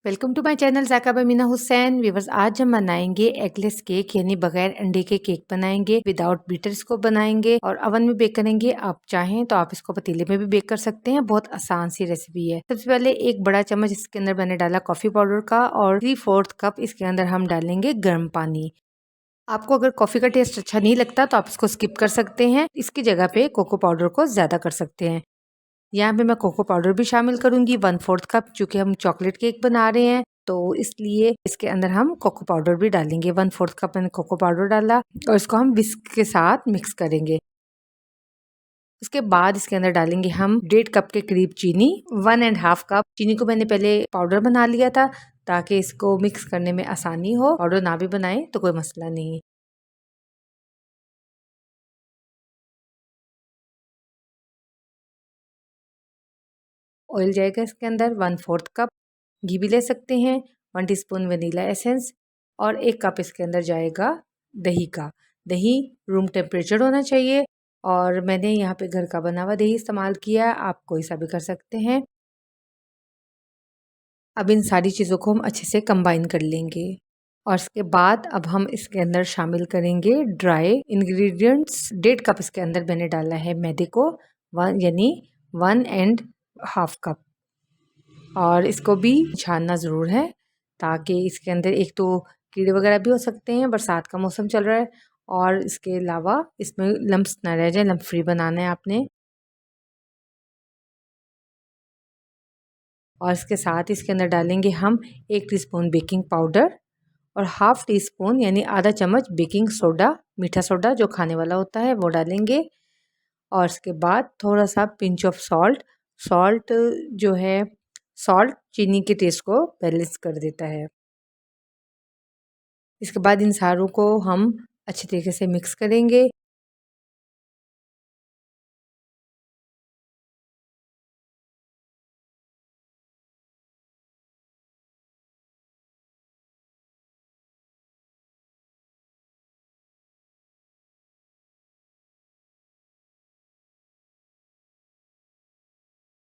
Welcome to my channel Zaika by Meena Hussain. Viewers, आज हम बनाएंगे एगलेस केक यानी बगैर अंडे के केक बनाएंगे। विदाउट बीटर इसको बनाएंगे और ओवन में बेक करेंगे। आप चाहें तो आप इसको पतीले में भी बेक कर सकते हैं। बहुत आसान सी रेसिपी है। सबसे पहले एक बड़ा चम्मच इसके अंदर मैंने डाला कॉफी पाउडर का और 3/4 कप इसके अंदर हम डालेंगे गर्म पानी। आपको अगर कॉफी का टेस्ट अच्छा नहीं लगता तो आप इसको स्किप कर सकते हैं। इसकी जगह पे कोको पाउडर को ज्यादा कर सकते हैं। यहाँ पे मैं कोको पाउडर भी शामिल करूंगी 1/4 कप। चूंकि हम चॉकलेट केक बना रहे हैं तो इसलिए इसके अंदर हम कोको पाउडर भी डालेंगे। 1/4 कप मैंने कोको पाउडर डाला और इसको हम विस्क के साथ मिक्स करेंगे। उसके बाद इसके अंदर डालेंगे हम 1.5 कप के करीब चीनी। 1.5 कप चीनी को मैंने पहले पाउडर बना लिया था ताकि इसको मिक्स करने में आसानी हो। पाउडर ना भी बनाए तो कोई मसला नहीं। ऑयल जाएगा इसके अंदर 1/4 कप। घी भी ले सकते हैं। 1 टीस्पून वनीला एसेंस और 1 कप इसके अंदर जाएगा दही का। दही रूम टेम्परेचर होना चाहिए और मैंने यहाँ पे घर का बना हुआ दही इस्तेमाल किया है। आप कोई सा भी कर सकते हैं। अब इन सारी चीज़ों को हम अच्छे से कंबाइन कर लेंगे और इसके बाद अब हम इसके अंदर शामिल करेंगे ड्राई इंग्रेडिएंट्स। 1.5 कप इसके अंदर मैंने डाला है मैदे को, वन यानी 1.5 कप। और इसको भी छानना ज़रूर है ताकि इसके अंदर एक तो कीड़े वगैरह भी हो सकते हैं, बरसात का मौसम चल रहा है। और इसके अलावा इसमें लम्प्स ना रह जाए, लम्प फ्री बनाना है आपने। और इसके साथ इसके अंदर डालेंगे हम 1 टीस्पून बेकिंग पाउडर और हाफ टी स्पून यानी आधा चम्मच बेकिंग सोडा, मीठा सोडा जो खाने वाला होता है वो डालेंगे। और इसके बाद थोड़ा सा पिंच ऑफ सॉल्ट। सॉल्ट जो है, सॉल्ट चीनी के टेस्ट को बैलेंस कर देता है। इसके बाद इन सारों को हम अच्छे तरीके से मिक्स करेंगे।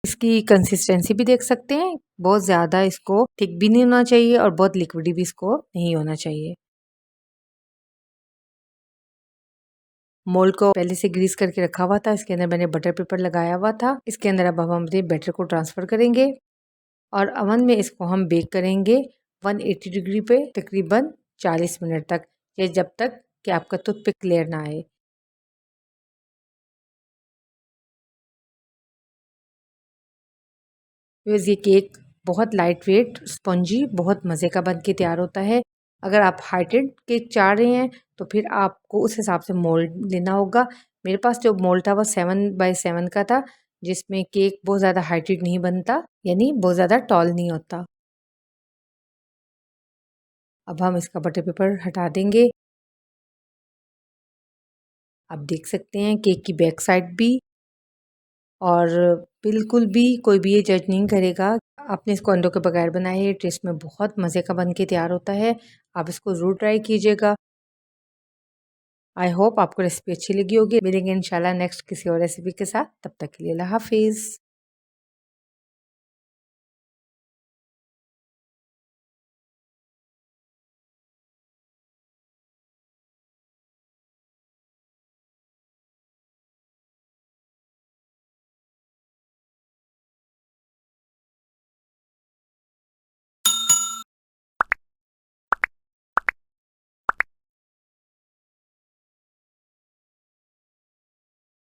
इसकी कंसिस्टेंसी भी देख सकते हैं। बहुत ज़्यादा इसको थिक भी नहीं होना चाहिए और बहुत लिक्विडी भी इसको नहीं होना चाहिए। मोल्ड को पहले से ग्रीस करके रखा हुआ था। इसके अंदर मैंने बटर पेपर लगाया हुआ था। इसके अंदर अब हम अपने बैटर को ट्रांसफ़र करेंगे और अवन में इसको हम बेक करेंगे 180 डिग्री पे तकरीबन 40 मिनट तक, या जब तक कि आपका टूथपिक क्लियर ना आए। बिकॉज़ ये केक बहुत लाइट वेट, स्पंजी, बहुत मज़े का बन के तैयार होता है। अगर आप हाइटेड केक चाह रहे हैं तो फिर आपको उस हिसाब से मोल्ड लेना होगा। मेरे पास जो मोल्ड था वो 7x7 का था, जिसमें केक बहुत ज़्यादा हाइटेड नहीं बनता, यानी बहुत ज़्यादा टॉल नहीं होता। अब हम इसका बटर पेपर हटा देंगे। आप देख सकते हैं केक की बैक साइड भी। और बिल्कुल भी कोई भी ये जज नहीं करेगा आपने इसको अंडों के बगैर बनाया है। ये टेस्ट में बहुत मज़े का बन के तैयार होता है। आप इसको ज़रूर ट्राई कीजिएगा। आई होप आपको रेसिपी अच्छी लगी होगी। मिलेंगे इंशाल्लाह नेक्स्ट किसी और रेसिपी के साथ। तब तक के लिए अल्लाह हाफिज़।